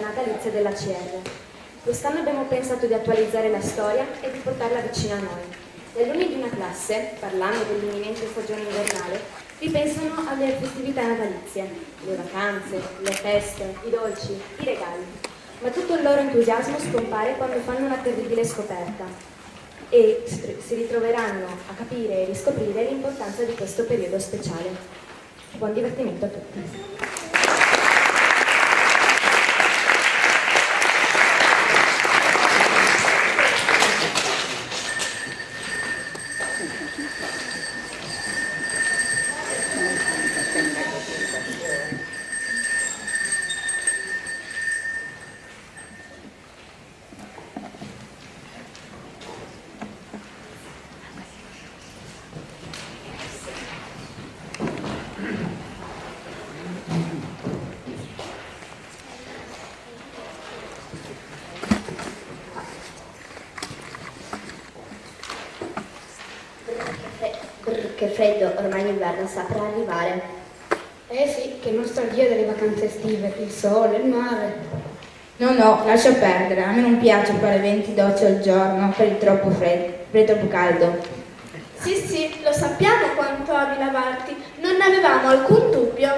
natalizia della CR. Quest'anno abbiamo pensato di attualizzare la storia e di portarla vicino a noi. Gli alunni di una classe, parlando dell'imminente stagione invernale, ripensano alle festività natalizie, le vacanze, le feste, i dolci, i regali. Ma tutto il loro entusiasmo scompare quando fanno una terribile scoperta e si ritroveranno a capire e riscoprire l'importanza di questo periodo speciale. Buon divertimento a tutti! Che freddo, ormai l'inverno sta per arrivare. Eh sì, che nostalgia delle vacanze estive, il sole, il mare. No, lascia perdere, a me non piace fare 20 docce al giorno per il troppo freddo, per il troppo caldo. Sì, lo sappiamo quanto ami lavarti, non ne avevamo alcun dubbio.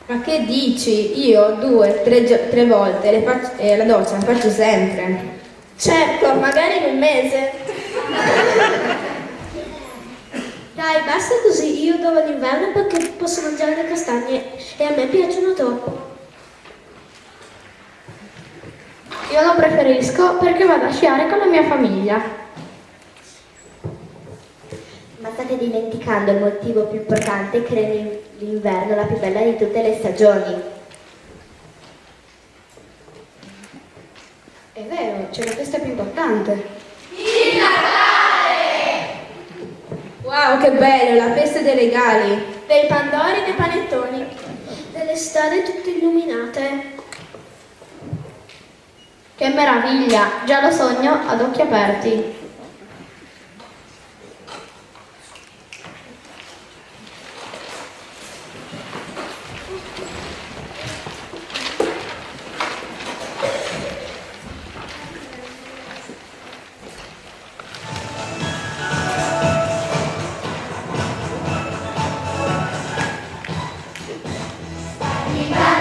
Ma che dici? Io 2-3 volte la doccia la faccio sempre. Certo, magari in un mese. Dai, basta così, io adoro l'inverno perché posso mangiare le castagne e a me piacciono troppo. Io lo preferisco perché vado a sciare con la mia famiglia. Ma state dimenticando il motivo più importante che rende l'inverno la più bella di tutte le stagioni. È vero, c'è la festa più importante. Wow, che bello, la festa dei regali! Dei pandori e dei panettoni. Delle strade tutte illuminate. Che meraviglia, già lo sogno ad occhi aperti.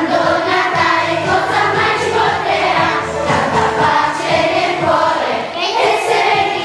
Natale cosa mai ci porterà? Tanta pace nel cuore e serenità.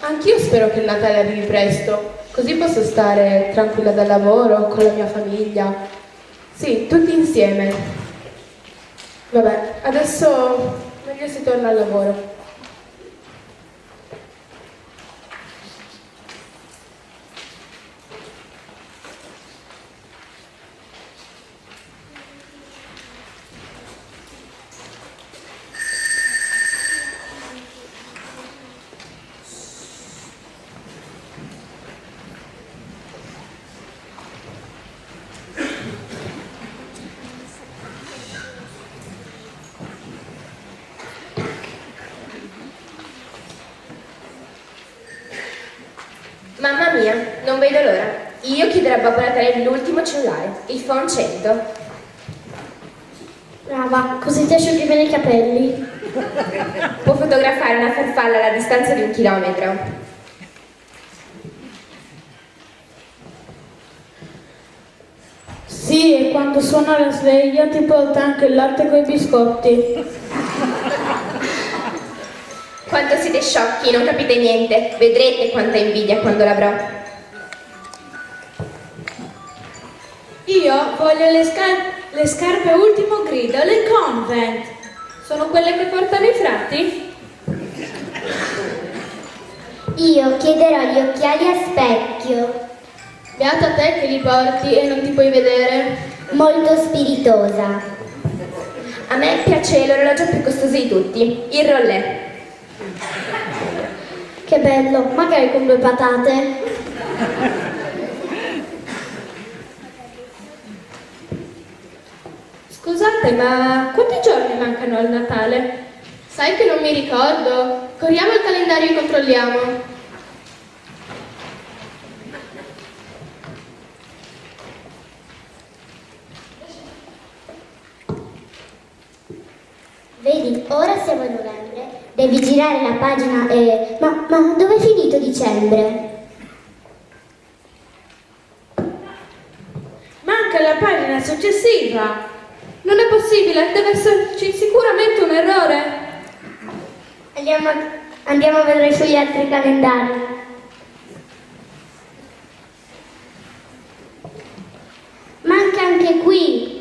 Anch'io spero che il Natale arrivi presto, così posso stare tranquilla dal lavoro, con la mia famiglia. Sì, tutti insieme. Vabbè, adesso meglio si torna al lavoro. Mamma mia, non vedo l'ora. Io chiederò a Babbo Natale l'ultimo cellulare, il iPhone 100. Brava, così ti asciughi bene i capelli. Può fotografare una farfalla alla distanza di 1 chilometro. Sì, e quando suona la sveglia ti porta anche il latte coi biscotti. Quanto siete sciocchi, non capite niente. Vedrete quanta invidia quando l'avrò. Io voglio le scarpe ultimo grido, le Convent. Sono quelle che portano i frati? Io chiederò gli occhiali a specchio. Beata te che li porti e non ti puoi vedere. Molto spiritosa. A me piace l'orologio più costoso di tutti, il Rolex. Che bello, magari con 2 patate. Scusate, ma quanti giorni mancano al Natale? Sai che non mi ricordo? Corriamo al calendario e controlliamo. Vedi, ora siamo a novembre. Devi girare la pagina e... Ma dove è finito dicembre? Manca la pagina successiva. Non è possibile, deve esserci sicuramente un errore. Andiamo a vedere sugli altri calendari. Manca anche qui.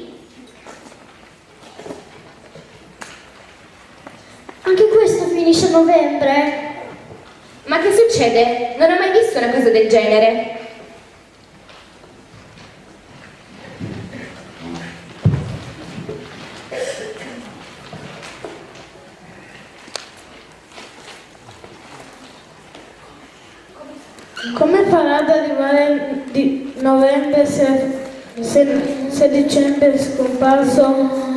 Anche questo finisce a novembre. Ma che succede? Non ho mai visto una cosa del genere. Come farà ad arrivare di novembre se dicembre è scomparso?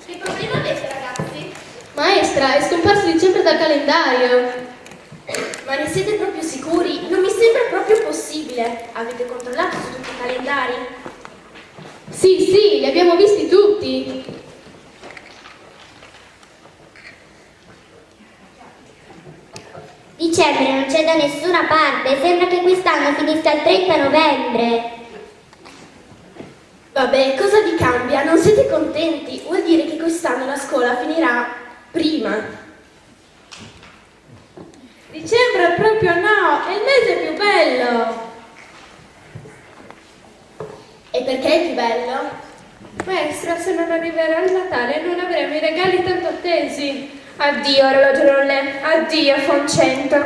Che problema avete, ragazzi? Maestra, è scomparso dicembre dal calendario. Ma ne siete proprio sicuri? Non mi sembra proprio possibile. Avete controllato su tutti i calendari? Sì, li abbiamo visti tutti. Dicembre non c'è da nessuna parte. Sembra che quest'anno finisca il 30 novembre. Vabbè, cosa vi cambia? Non siete contenti? Vuol dire che quest'anno la scuola finirà prima. Dicembre proprio no, è il mese più bello. E perché è più bello? Maestra, se non arriverà il Natale non avremo i regali tanto attesi. Addio orologio Rolex, addio iPhone 100.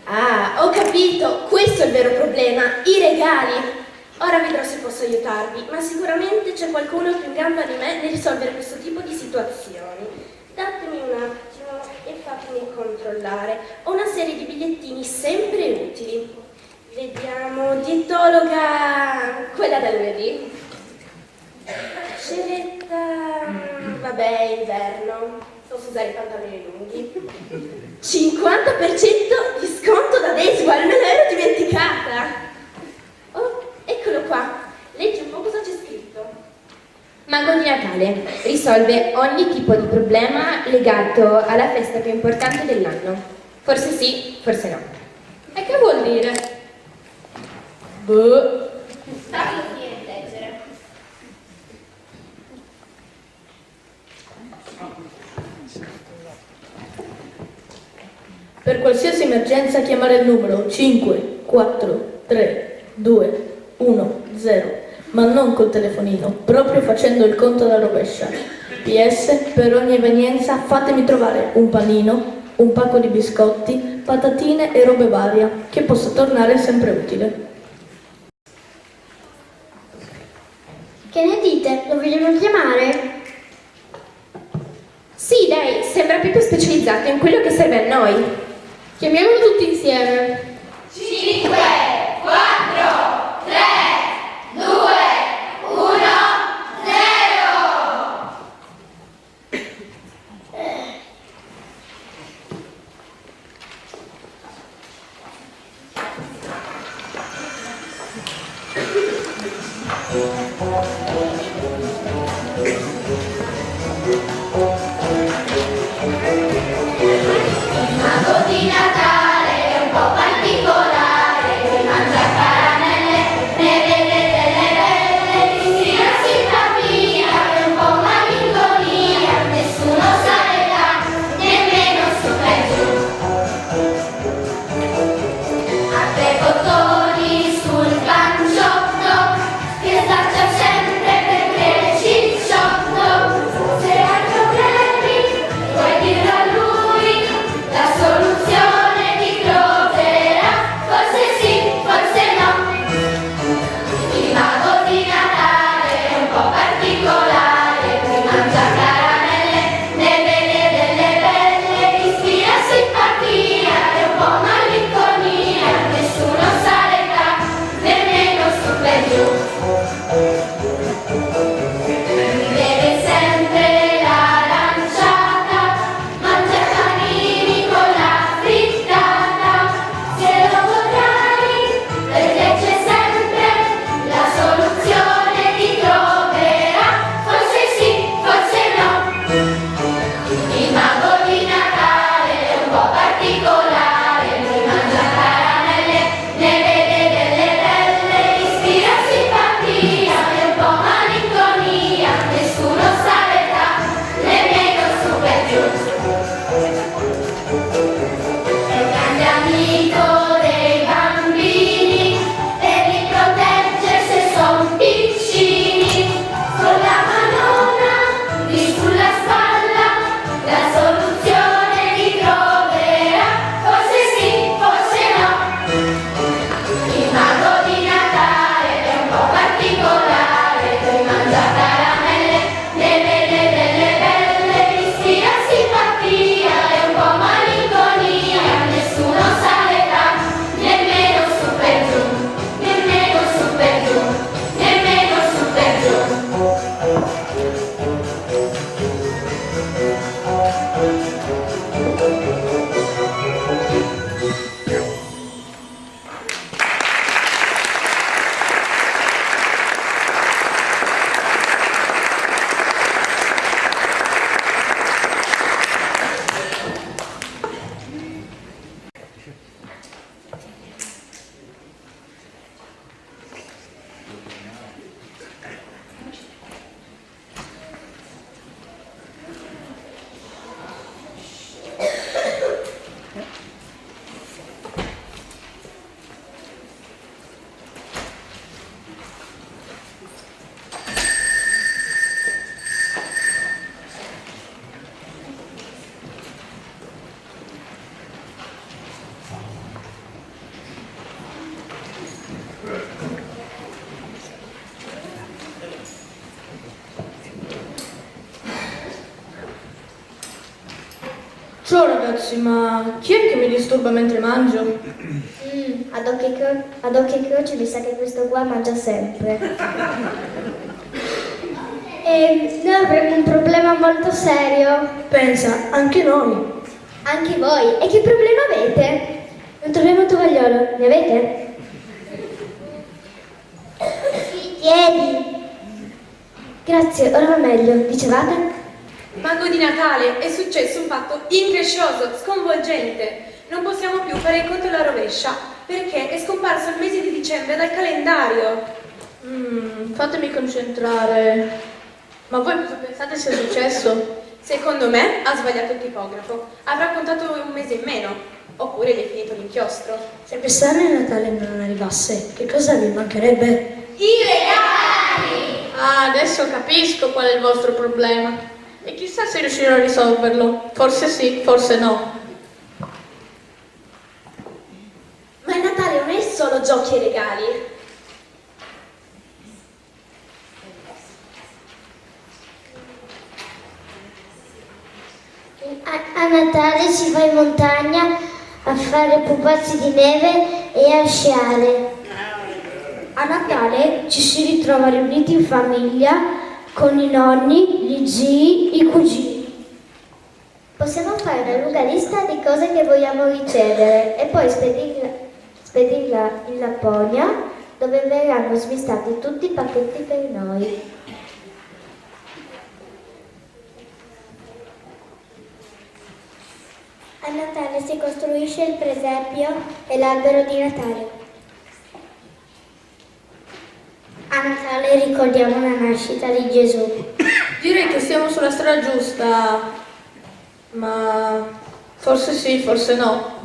Ah, ho capito, questo è il vero problema, i regali. Ora vedrò se posso aiutarvi, ma sicuramente c'è qualcuno più in gamba di me nel risolvere questo tipo di situazioni. Datemi un attimo e fatemi controllare. Ho una serie di bigliettini sempre utili. Vediamo, dietologa, quella da lunedì. Sceletta, vabbè, inverno. Posso usare i pantaloni lunghi. 50% di sconto da Desigual, me l'ero dimenticata. Oh, eccolo qua. Leggi un po' cosa c'è scritto. Mago di Natale risolve ogni tipo di problema legato alla festa più importante dell'anno. Forse sì, forse no. E che vuol dire? Boh. Sta così a leggere. Per qualsiasi emergenza chiamare il numero 5 4 3 2 1 0, ma non col telefonino, proprio facendo il conto alla rovescia. PS, per ogni evenienza fatemi trovare un panino, un pacco di biscotti, patatine e robe varia, che possa tornare sempre utile. Che ne dite? Lo vogliamo chiamare? Sì, dai, sembra più specializzato in quello che serve a noi. Chiamiamolo tutti insieme. 5, 4, 3, 2, 1, 0! Il mago di Natale è un po' particolare, che mangia caramelle, ne vede delle belle, ispira simpatia e un po' malinconia, nessuno sa l'età, nemmeno su per giù. Ha 3 bottoni sul panciotto, che saccia sempre perché è cicciotto. Se hai problemi, puoi dirlo a lui, la soluzione ti troverà, forse sì, forse no. Il mago di Natale è un po' particolare, che mangia caramelle, ne vede delle belle, ispira simpatia e un po' malinconia, nessuno sa l'età, nemmeno su per giù. Beve sempre l'aranciata, mangia panini con la frittata. Se lo vorrai, perché c'è sempre la soluzione ti troverà. Forse sì, forse no. Il mago di Natale è un po' particolare, lui mangia caramelle, ne vede delle belle, ispira simpatia e un po' malinconia, nessuno sa l'età, nemmeno su per giù. È un grande amico dei bambini e li protegge se son piccini. Con la manona lì sulla spalla, la soluzione ti troverà. Forse sì, forse no. Il mago di Natale è un po' particolare, lui mangia caramelle, ne vede delle belle, ispira simpatia e un po' malinconia, nessuno sa l'età, nemmeno su per giù, nemmeno su per giù, nemmeno su per giù. Ciao ragazzi, ma chi è che mi disturba mentre mangio? Ad occhi e croce mi sa che questo qua mangia sempre. E noi avremo un problema molto serio. Pensa, anche noi. Anche voi. E che problema avete? Non troviamo il tovagliolo. Ne avete? Sì, tieni. Grazie, ora va meglio. Dicevate? Mago di Natale, è successo un fatto increscioso, sconvolgente. Non possiamo più fare il conto alla rovescia, perché è scomparso il mese di dicembre dal calendario. Fatemi concentrare. Ma voi cosa pensate sia successo? Secondo me ha sbagliato il tipografo. Avrà contato un mese in meno. Oppure vi è finito l'inchiostro. Se quest'anno il Natale non arrivasse, che cosa vi mancherebbe? Ah, adesso capisco qual è il vostro problema. E chissà se riuscirò a risolverlo. Forse sì, forse no. Ma il Natale non è solo giochi e regali. A Natale si va in montagna a fare pupazzi di neve e a sciare. A Natale ci si ritrova riuniti in famiglia con i nonni, gli zii, i cugini. Possiamo fare una lunga lista di cose che vogliamo ricevere e poi spedirla in Lapponia, dove verranno smistati tutti i pacchetti per noi. A Natale si costruisce il presepio e l'albero di Natale. A Natale ricordiamo la nascita di Gesù. Direi che siamo sulla strada giusta, ma forse sì, forse no.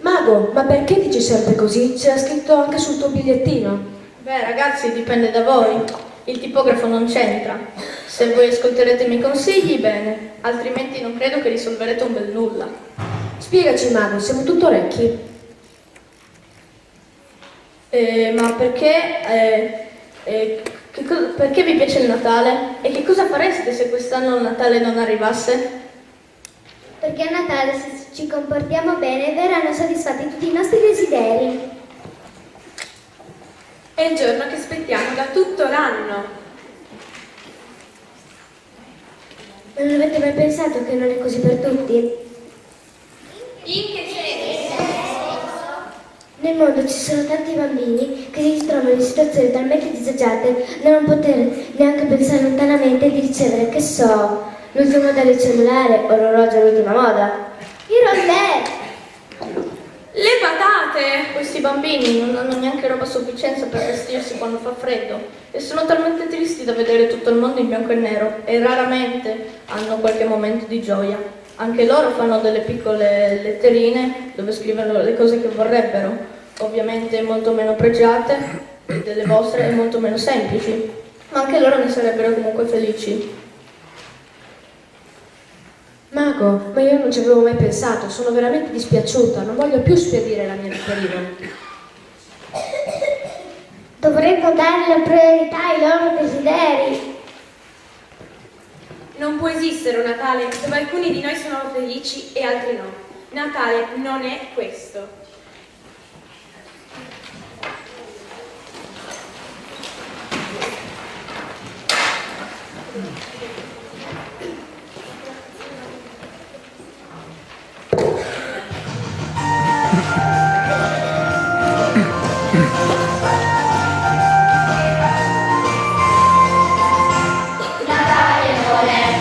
Mago, ma perché dici sempre così? C'era scritto anche sul tuo bigliettino. Beh, ragazzi, dipende da voi. Il tipografo non c'entra. Se voi ascolterete i miei consigli, bene, altrimenti non credo che risolverete un bel nulla. Spiegaci, Mago, siamo tutto orecchi. Ma perché? Perché vi piace il Natale? E che cosa fareste se quest'anno il Natale non arrivasse? Perché a Natale, se ci comportiamo bene, verranno soddisfatti tutti i nostri desideri. È il giorno che aspettiamo da tutto l'anno. Ma non avete mai pensato che non è così per tutti? In che senso? Nel mondo ci sono tanti bambini che si trovano in situazioni talmente disagiate da non poter neanche pensare lontanamente di ricevere, che so, l'ultimo modello cellulare o l'orologio all'ultima moda. Il rollè! Le patate! Questi bambini non hanno neanche roba a sufficienza per vestirsi quando fa freddo e sono talmente tristi da vedere tutto il mondo in bianco e nero e raramente hanno qualche momento di gioia. Anche loro fanno delle piccole letterine dove scrivono le cose che vorrebbero, ovviamente molto meno pregiate delle vostre e molto meno semplici, ma anche loro ne sarebbero comunque felici. Mago, ma io non ci avevo mai pensato, sono veramente dispiaciuta, non voglio più spedire la mia letterina. Dovremmo dare la priorità ai loro desideri. Non può esistere un Natale dove alcuni di noi sono felici e altri no. Natale non è questo. Natale non è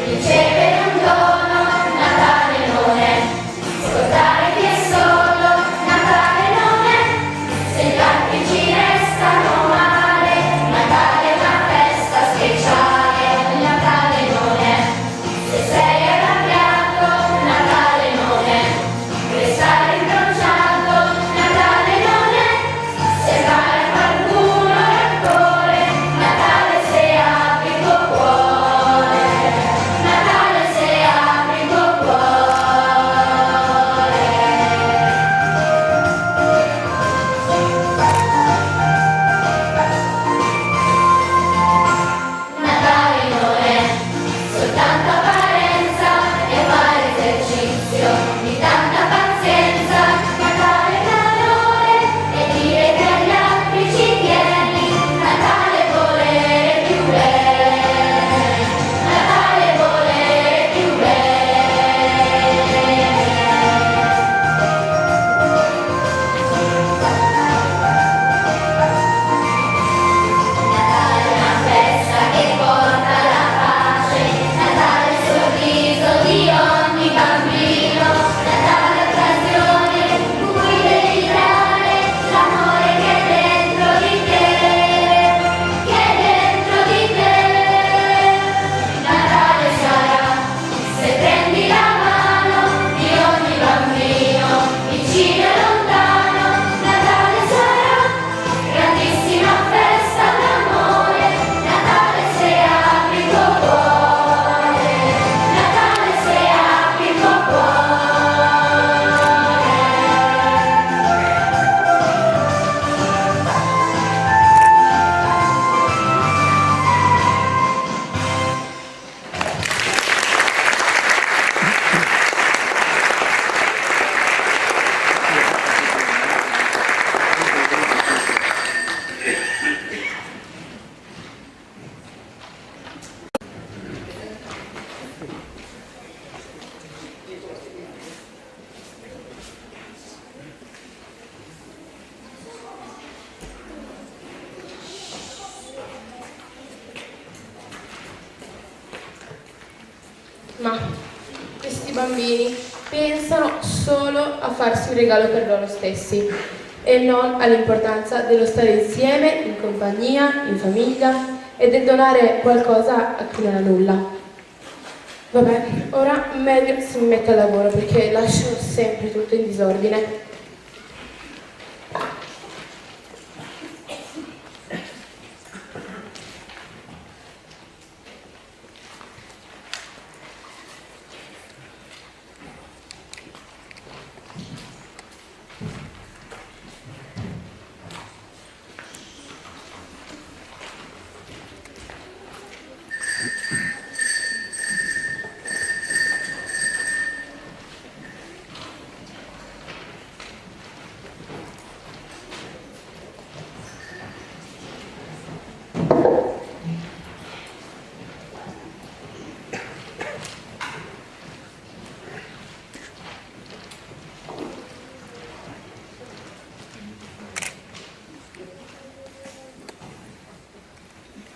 ricevere un dono, Natale non è scordare che è solo Ma questi bambini pensano solo a farsi un regalo per loro stessi e non all'importanza dello stare insieme, in compagnia, in famiglia e del donare qualcosa a chi non ha nulla. Vabbè, ora meglio si mette al lavoro perché lascio sempre tutto in disordine.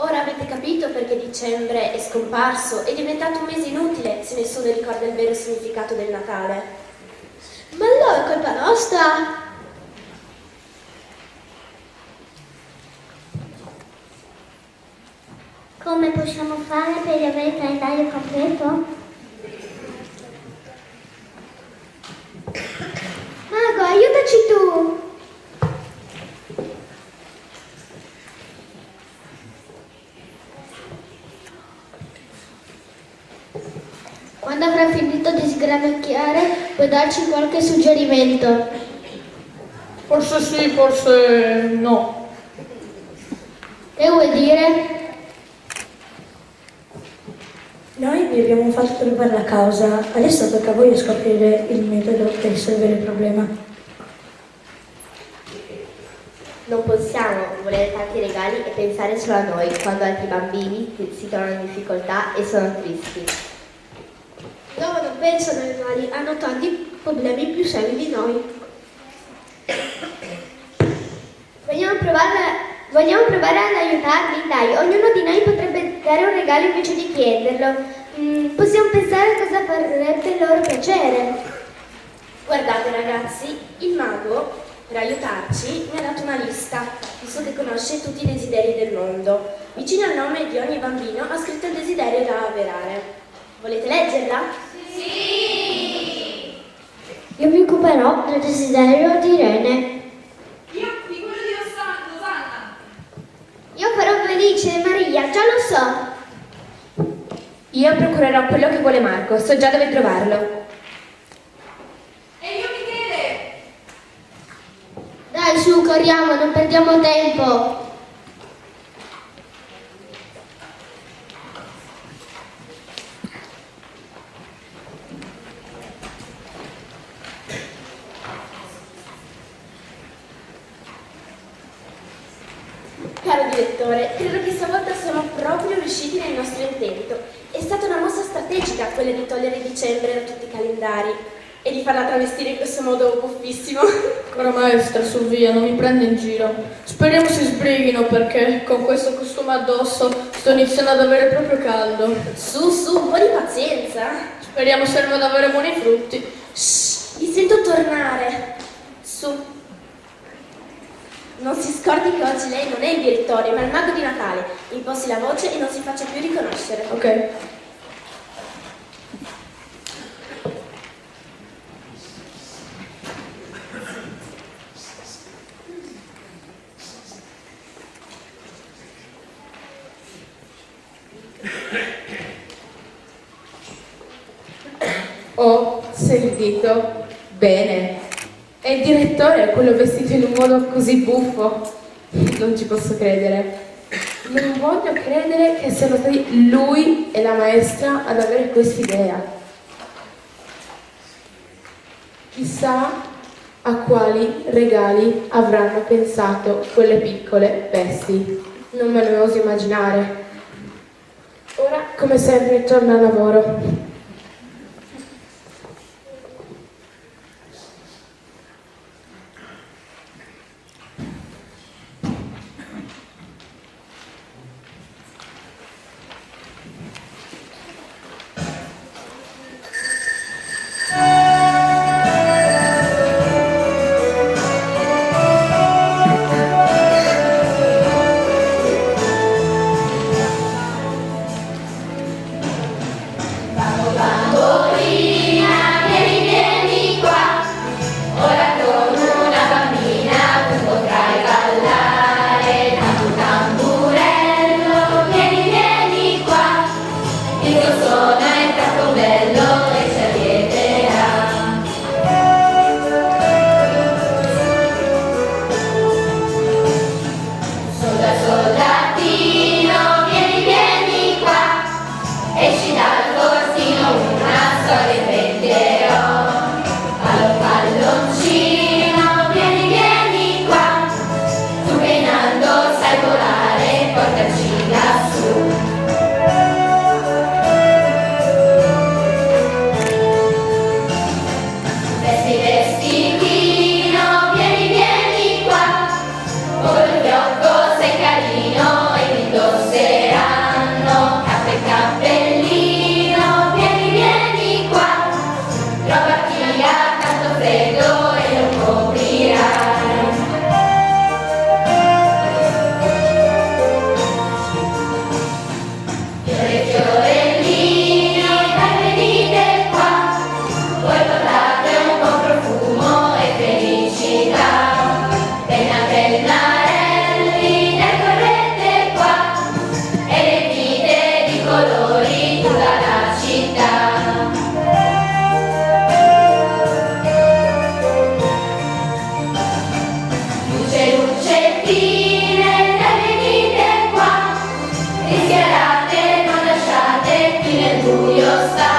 Ora avete capito perché dicembre è scomparso, è diventato un mese inutile se nessuno ricorda il vero significato del Natale. Ma allora è colpa nostra? Come possiamo fare per avere il calendario completo? Mago, aiutaci tu! Quando avrà finito di sgranocchiare, puoi darci qualche suggerimento? Forse sì, forse no. Che vuoi dire? Noi vi abbiamo fatto trovare la causa, adesso tocca a voi scoprire il metodo per risolvere il problema. Non possiamo volere tanti regali e pensare solo a noi, quando altri bambini si trovano in difficoltà e sono tristi. Loro non pensano ai regali, hanno tanti problemi più seri di noi. Vogliamo provare ad aiutarli? Dai, ognuno di noi potrebbe dare un regalo invece di chiederlo. Possiamo pensare a cosa farebbe loro piacere. Guardate ragazzi, il mago per aiutarci mi ha dato una lista, visto che conosce tutti i desideri del mondo. Vicino al nome di ogni bambino ha scritto il desiderio da avverare. Volete leggerla? Sì! Io mi occuperò del desiderio di Irene. Io farò felice Maria, già lo so. Io procurerò quello che vuole Marco, so già dove trovarlo. Dai su, corriamo, non perdiamo tempo. Caro direttore, credo che stavolta siamo proprio riusciti nel nostro intento. È stata una mossa strategica quella di togliere dicembre da tutti i calendari e di farla travestire in questo modo buffissimo. Cara maestra, su via, non mi prende in giro. Speriamo si sbrighino perché con questo costume addosso sto iniziando ad avere proprio caldo. Su, un po' di pazienza. Speriamo serva ad avere buoni frutti. Shh, vi sento tornare. Su. Non si scordi che oggi lei non è il direttore, ma il mago di Natale. Imposti la voce e non si faccia più riconoscere. Ok. Ho sentito bene. È il direttore, quello vestito in un modo così buffo. Non ci posso credere. Non voglio credere che siano stati lui e la maestra ad avere quest'idea. Chissà a quali regali avranno pensato quelle piccole bestie. Non me lo oso immaginare. Ora, come sempre, torno al lavoro. colori tutta la città. Luce, lucettine, le venite qua, rischiarate, non lasciate chi nel buio sta.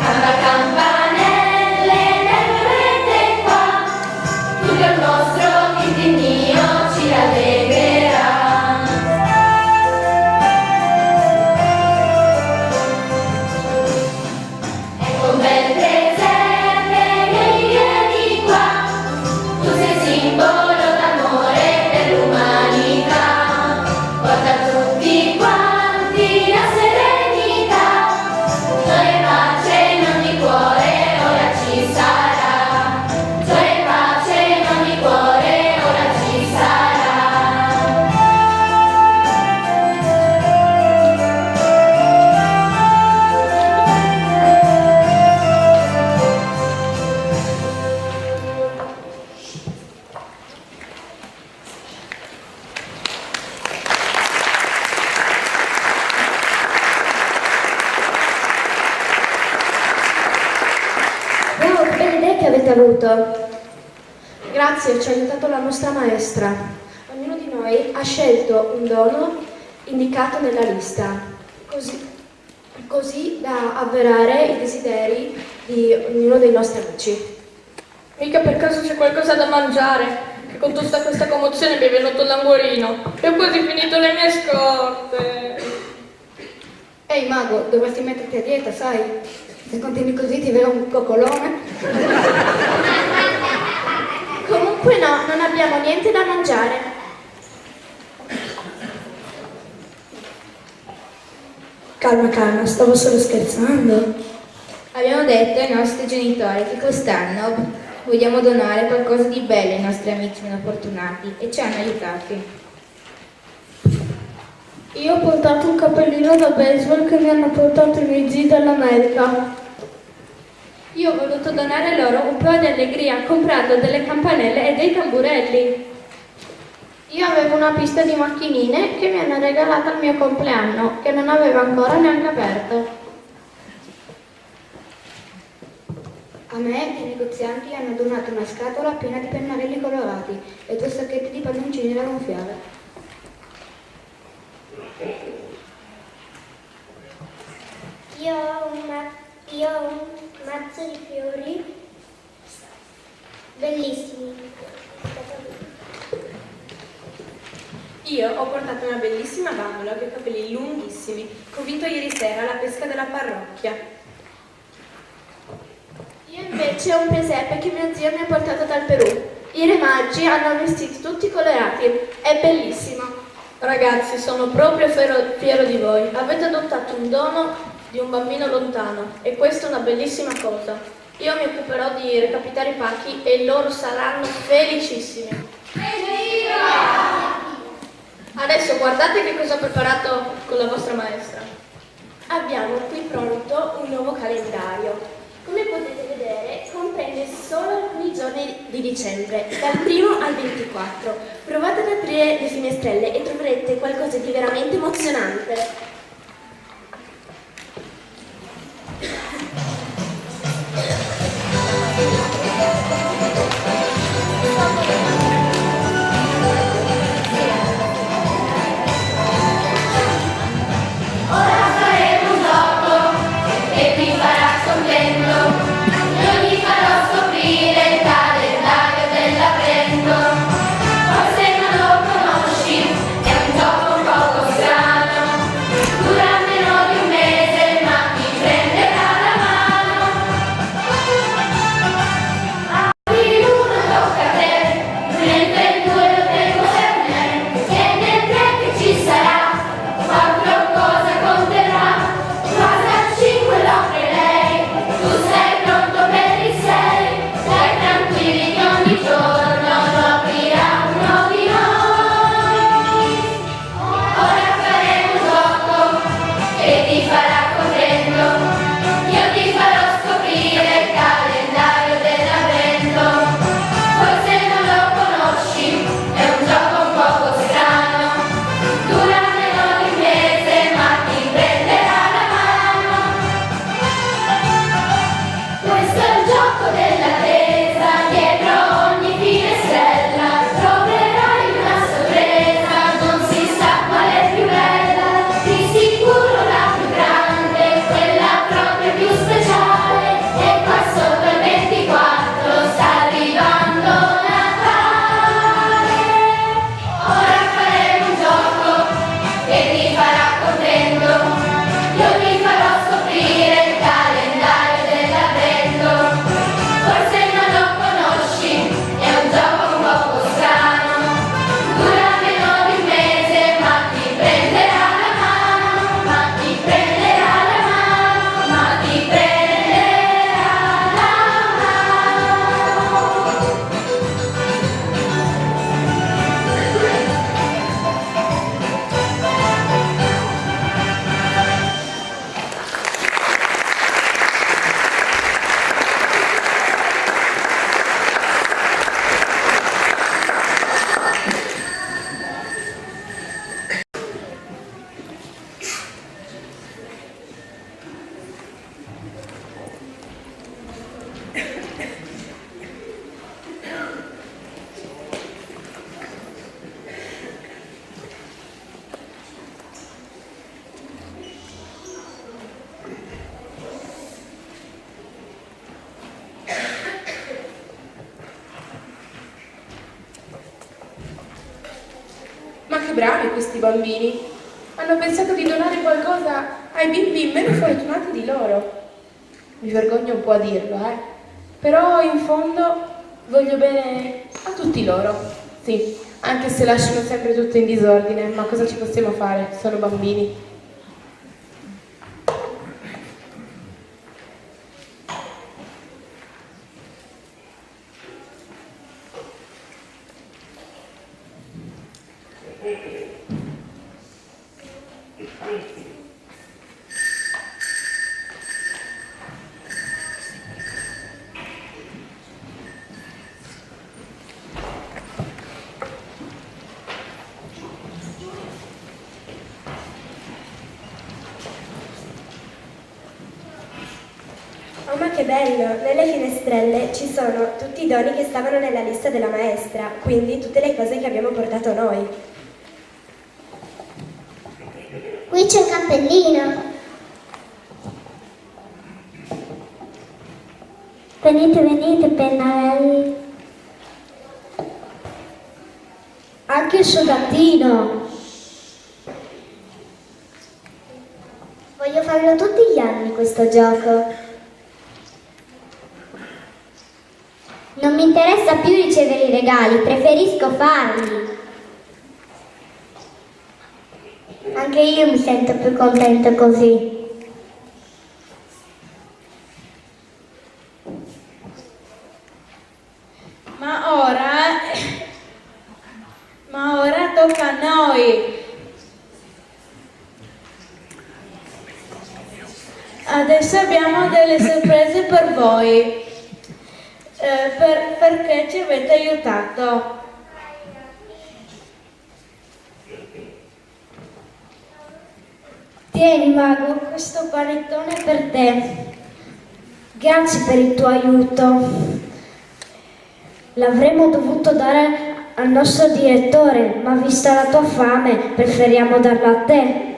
Campa, campanelle, ne dovete qua, tutto il nostro tintinnio ci rallegrerà. Ecco un bel presepe, vieni qua, tu sei simbolo d'amore per l'umanità, porta a tutti quanti la serenità, gioia e pace in ogni cuore ora ci sarà, gioia e pace in ogni cuore ora ci sarà. Wow, che belle idee che avete avuto! Grazie, ci ha aiutato la nostra maestra. Ognuno di noi ha scelto un dono indicato nella lista, così da avverare i desideri di ognuno dei nostri amici. Mica per caso c'è qualcosa da mangiare? Che con tutta questa commozione mi è venuto l'anguorino. E ho quasi finito le mie scorte. Ehi mago, dovresti metterti a dieta, sai? Se continui così ti verrà un coccolone. Comunque no, non abbiamo niente da mangiare. Calma, calma, stavo solo scherzando. Abbiamo detto ai nostri genitori che quest'anno vogliamo donare qualcosa di bello ai nostri amici meno fortunati e ci hanno aiutati. Io ho portato un cappellino da baseball che mi hanno portato i miei zii dall'America. Io ho voluto donare loro un po' di allegria comprando delle campanelle e dei tamburelli. Io avevo una pista di macchinine che mi hanno regalato al mio compleanno, che non avevo ancora neanche aperto. A me i negozianti hanno donato una scatola piena di pennarelli colorati e 2 sacchetti di palloncini da gonfiare. Io ho un mazzo di fiori bellissimi. Io ho portato una bellissima bambola con i capelli lunghissimi, che ho vinto ieri sera alla pesca della parrocchia. Io invece ho un presepe che mio zio mi ha portato dal Perù. I re magi hanno vestiti tutti colorati, è bellissimo. Ragazzi, sono proprio fiero di voi. Avete adottato un dono di un bambino lontano e questa è una bellissima cosa. Io mi occuperò di recapitare i pacchi e loro saranno felicissimi. Adesso guardate che cosa ho preparato con la vostra maestra. Abbiamo qui pronto un nuovo calendario. Come potete vedere, comprende solo alcuni giorni di dicembre, dal 1 al 24. Provate ad aprire le finestrelle e troverete qualcosa di veramente emozionante. Ora faremo un gioco che ti farà contento. Io ti farò scoprire il calendario dell'avvento. Forse non lo conosci, è un gioco un poco strano. bravi questi bambini. Hanno pensato di donare qualcosa ai bimbi meno fortunati di loro. Mi vergogno un po' a dirlo, però in fondo voglio bene a tutti loro. Sì, anche se lasciano sempre tutto in disordine, ma cosa ci possiamo fare? Sono bambini. Oh, ma che bello! Nelle finestrelle ci sono tutti i doni che stavano nella lista della maestra, quindi tutte le cose che abbiamo portato noi. Qui c'è il cappellino. Venite, venite, pennarelli. Anche il soldatino. Voglio farlo tutti gli anni questo gioco. Non mi interessa più ricevere i regali, preferisco farli. Anche io mi sento più contenta così. Ma ora tocca a noi. Adesso abbiamo delle sorprese per voi. Perché ci avete aiutato. Tieni, mago, questo panettone è per te. Grazie per il tuo aiuto. L'avremmo dovuto dare al nostro direttore, ma vista la tua fame, preferiamo darla a te.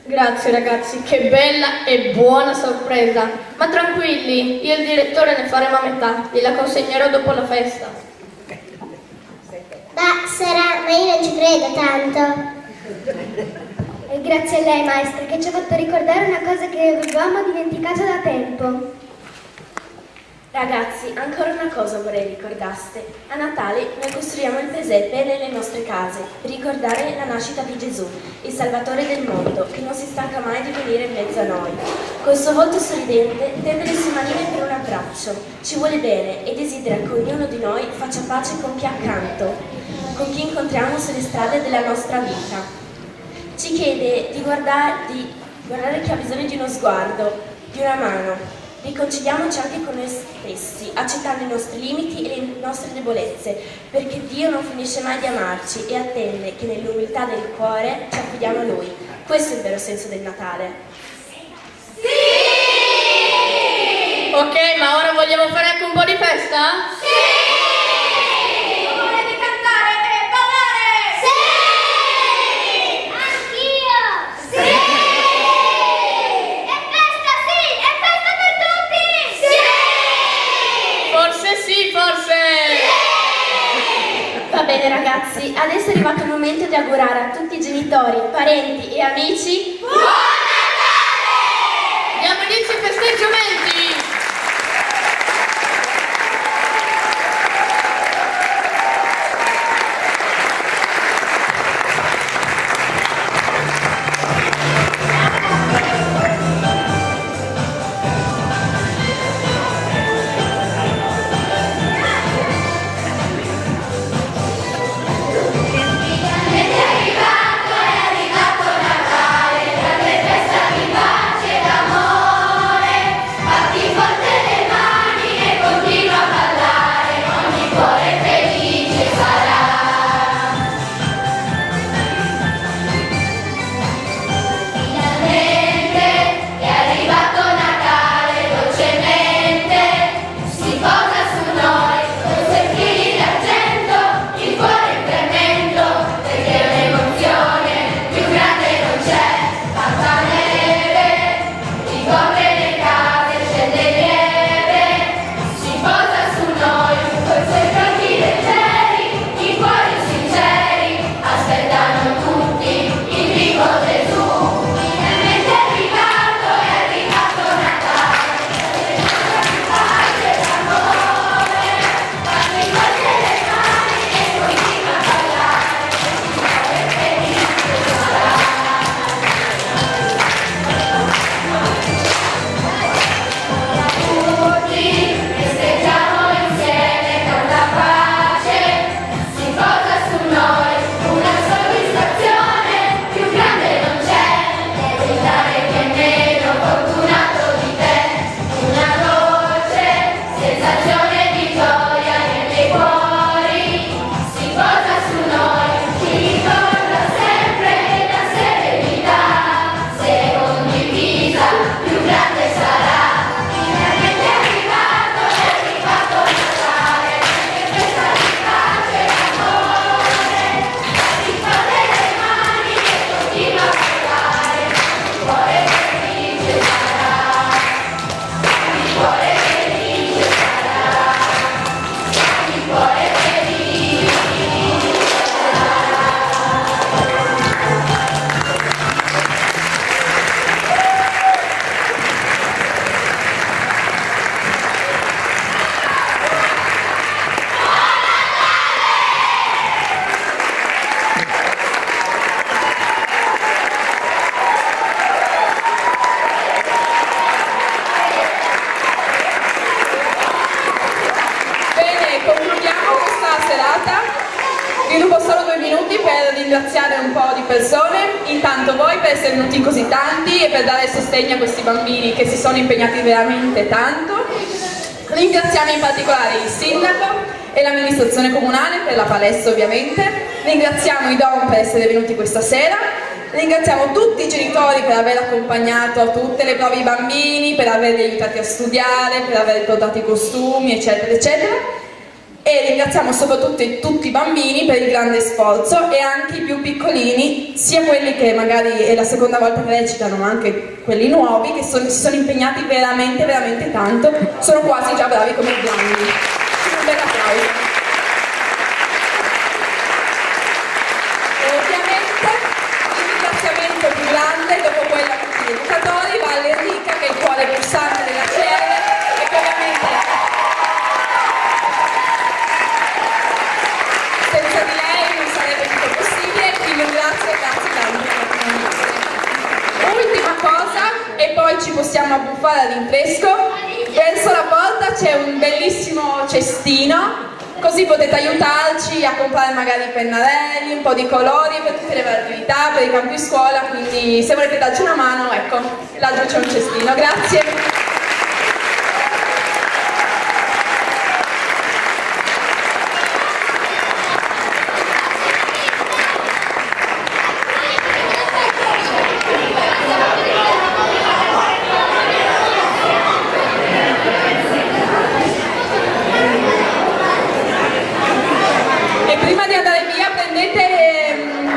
Grazie ragazzi, che bella e buona sorpresa. Ma tranquilli, io e il direttore ne faremo a metà, gliela consegnerò dopo la festa. Sarà, ma io non ci credo tanto. E grazie a lei, maestra, che ci ha fatto ricordare una cosa che avevamo dimenticato da tempo. Ragazzi, ancora una cosa vorrei ricordaste. A Natale noi costruiamo il presepe nelle nostre case per ricordare la nascita di Gesù, il Salvatore del mondo, che non si stanca mai di venire in mezzo a noi. Col suo volto sorridente tende le sue manine per un abbraccio, ci vuole bene e desidera che ognuno di noi faccia pace con chi è accanto, con chi incontriamo sulle strade della nostra vita. Ci chiede di guardare chi ha bisogno di uno sguardo, di una mano. Riconciliamoci anche con noi stessi, accettando i nostri limiti e le nostre debolezze, perché Dio non finisce mai di amarci e attende che nell'umiltà del cuore ci affidiamo a Lui. Questo è il vero senso del Natale. Sì! Ok, ma ora vogliamo fare anche un po' di festa? Sì! Volete cantare e ballare? Sì! Anch'io! Sì! Va bene ragazzi, adesso è arrivato il momento di augurare a tutti i genitori, parenti e amici Buon Natale! Diamo inizio ai festeggiamenti! Natale, grande festa di pace e d'amore. ringraziare un po' di persone, intanto voi per essere venuti così tanti e per dare sostegno a questi bambini che si sono impegnati veramente tanto. Ringraziamo in particolare il sindaco e l'amministrazione comunale per la palestra ovviamente, ringraziamo i DOM per essere venuti questa sera, ringraziamo tutti i genitori per aver accompagnato a tutte le prove i bambini, per averli aiutati a studiare, per aver portato i costumi, eccetera, eccetera. E ringraziamo soprattutto tutti i bambini per il grande sforzo e anche i più piccolini, sia quelli che magari è la seconda volta che recitano, ma anche quelli nuovi che si sono impegnati veramente, veramente tanto, sono quasi già bravi come i grandi. Un bel applauso. E ovviamente il ringraziamento più grande, dopo quello a tutti gli educatori, va all'Enrica, che è il cuore pulsante della CR e che ovviamente senza di lei non sarebbe tutto possibile, quindi grazie tanto. Ultima cosa, e poi ci possiamo abbuffare al rinfresco, verso la porta c'è un bellissimo cestino, così potete aiutarci a comprare magari i pennarelli, un po' di colori per tutte le varie attività, per i campi scuola, quindi se volete darci una mano, ecco, là c'è un cestino, grazie.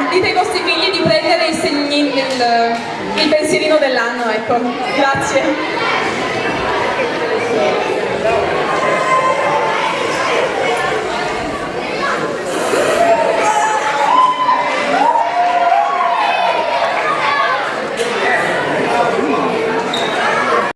Dite ai vostri figli di prendere il pensierino dell'anno, ecco. Grazie.